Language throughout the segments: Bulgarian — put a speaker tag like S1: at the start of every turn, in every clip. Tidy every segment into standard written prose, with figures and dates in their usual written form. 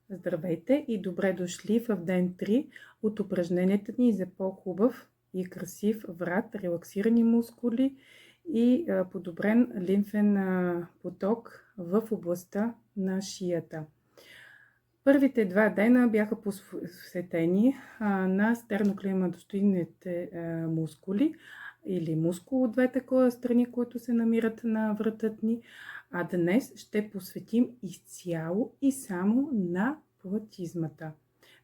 S1: Здравейте и добре дошли в ден 3 от упражненията ни за по-хубав и красив врат, релаксирани мускули и подобрен лимфен поток в областта на шията. Първите 2 дена бяха посветени на стерноклиматостойните мускули или мускул от двете страни, които се намират на вратът ни. А днес ще посветим изцяло и само на платизмата.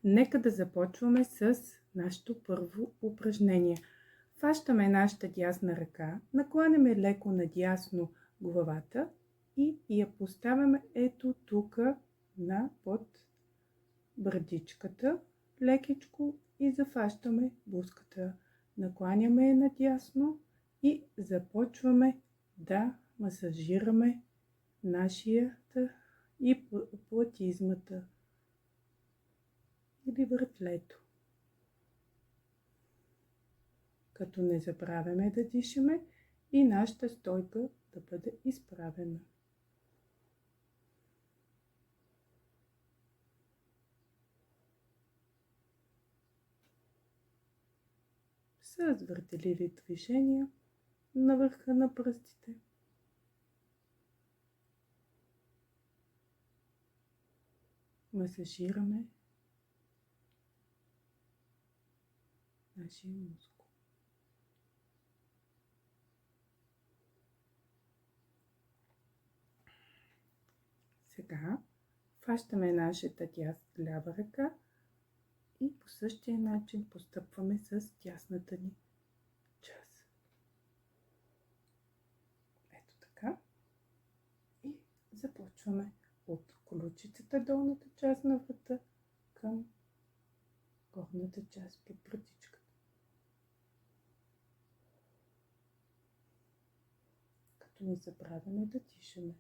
S1: Нека да започваме с нашето първо упражнение. Фащаме нашата дясна ръка, накланяме леко надясно главата и я поставяме ето тук под брадичката, лекичко, и зафащаме бузката. Накланяме я надясно и започваме да масажираме нашията и платизмата или вратлето. Като не забравяме да дишаме и нашата стойка да бъде изправена. С въртеливи движения на върха на пръстите. Масажираме нашия мускул. Сега фащаме нашата лява ръка и по същия начин постъпваме с дясната ни част. Ето така. И започваме от ключицата, долната част на врата, към горната част под брадичката. Като не забравяме да дишаме.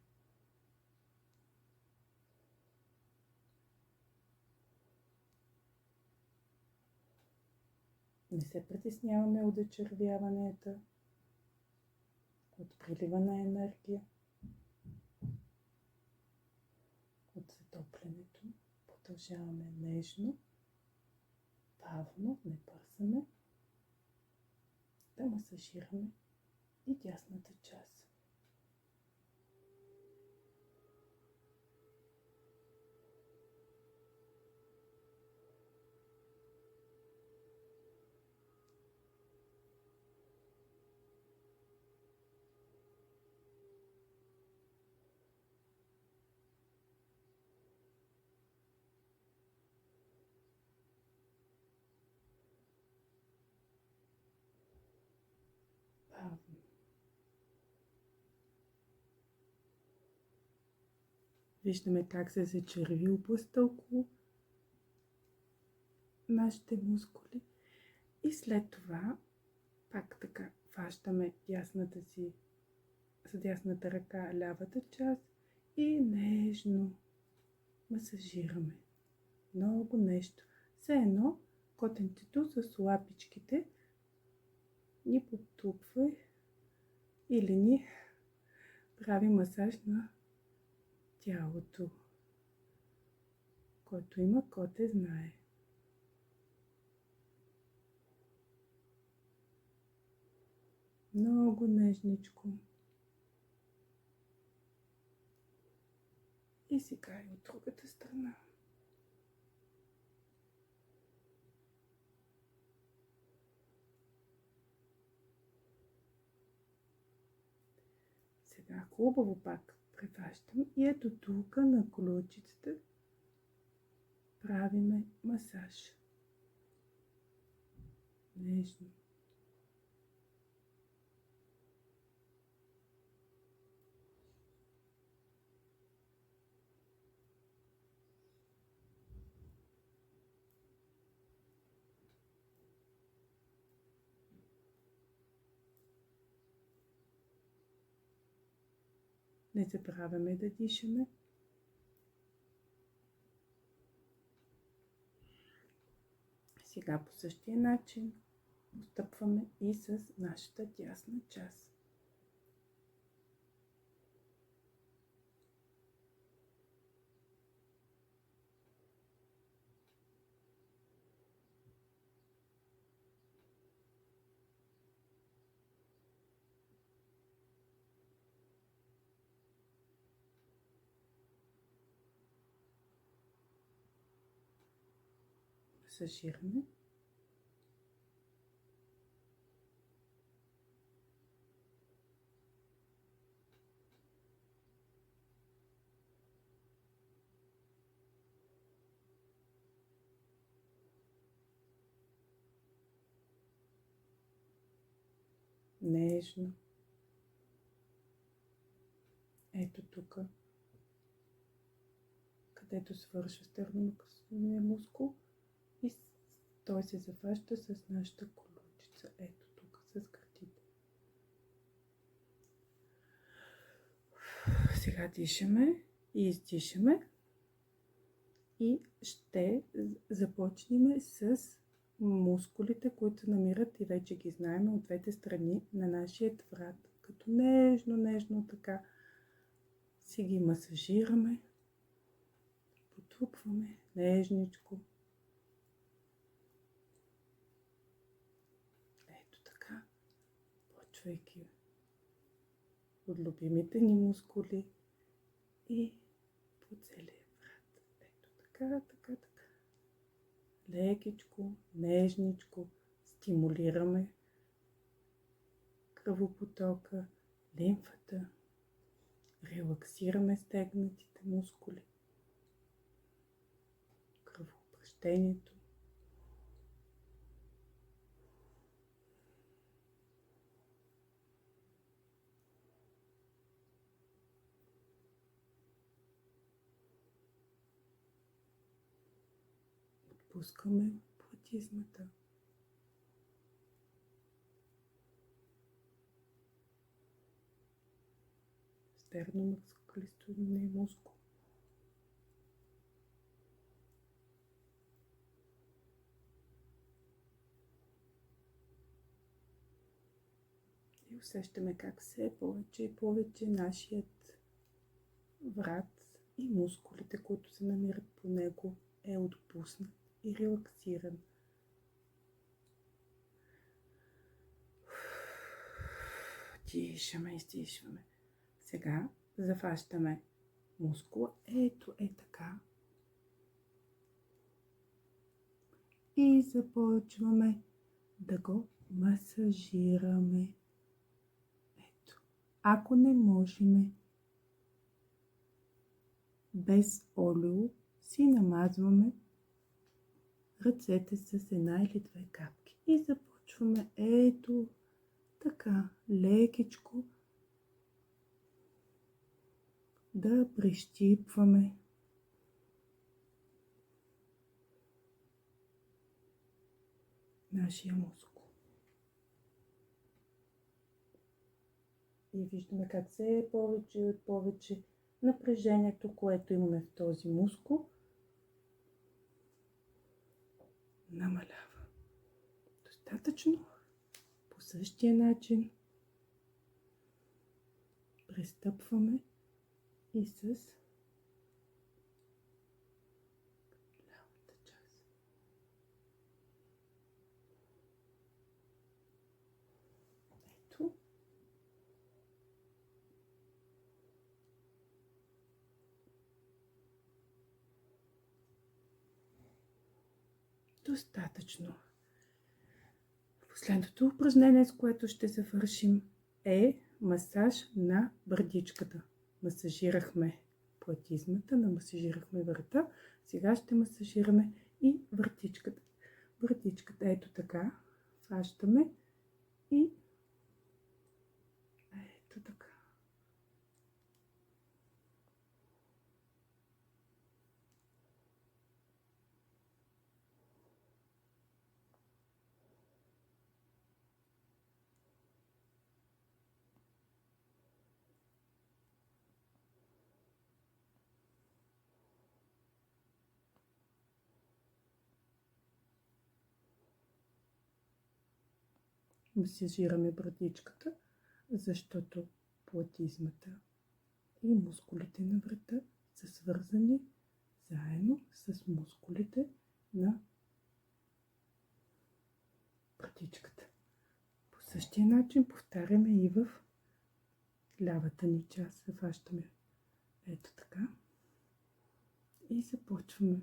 S1: Не се притесняваме от очервяванията, от прилива на енергия, от затоплянето. Продължаваме нежно, бавно, не бързаме да масажираме и дясната част. Виждаме как се зачерви областта около нашите мускули и след това пак така фащаме с дясната ръка лявата част и нежно масажираме. Много нещо. Все едно котенцето с лапичките ни потупва или ни прави масаж на тялото. Който има коте, знае. Много нежничко. И сега и от другата страна. Сега хубаво пак префащам и ето тук на ключицата правиме масаж. Нежно. Не забравяме да дишаме. Сега по същия начин постъпваме и с нашата дясна част. масажиране. Нежно. Ето тук, където свършва стernомасажния мускул и той се заваща с нашата колючица. Ето тук с гърдите. Сега дишаме и издишаме и ще започнем с мускулите, които се намират и вече ги знаем от двете страни на нашия врат. Като нежно така си ги масажираме, потупваме нежничко. Ето така, почвайки от любимите ни мускули и по целия врат. Ето така. Лекичко, нежничко стимулираме кръвопотока, лимфата, релаксираме стегнатите мускули, кръвообращението. Отпускаме платизмата. Стernомасажния мускул. И усещаме как все повече и повече нашият врат и мускулите, които се намират по него, е отпуснат и релаксиран. Дишаме, издишваме. Сега заващаме мускула. Ето е така. И започваме да го масажираме. Ето. Ако не можем без олио, си намазваме ръцете с една или две капки. И започваме ето така лекичко да прищипваме нашия мускул. И виждаме как все повече и повече напрежението, което имаме в този мускул, намалява. Достатъчно. По същия начин пристъпваме и с лявата част. Ето. Достатъчно. Последното упражнение, с което ще завършим, е масаж на брадичката. Масажирахме платизмата, намасажирахме врата. Сега ще масажираме и вратичката. Вратичката ето така. Фащаме и ето така. Масажираме брадичката, защото платизмата и мускулите на врата са свързани заедно с мускулите на брадичката. По същия начин повтаряме и в лявата ни част. Заващаме ето така и започваме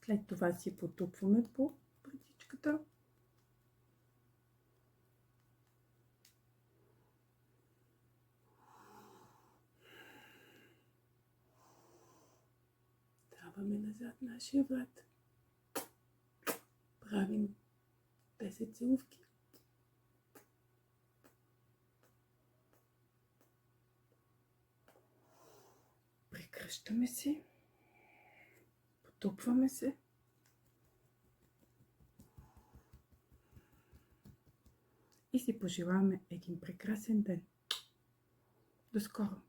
S1: След това си потупваме по вратичката. Даваме назад нашия врат. Правим 10 целувки. Прекръщаме се. Потупваме се. И си пожелаваме един прекрасен ден. До скоро!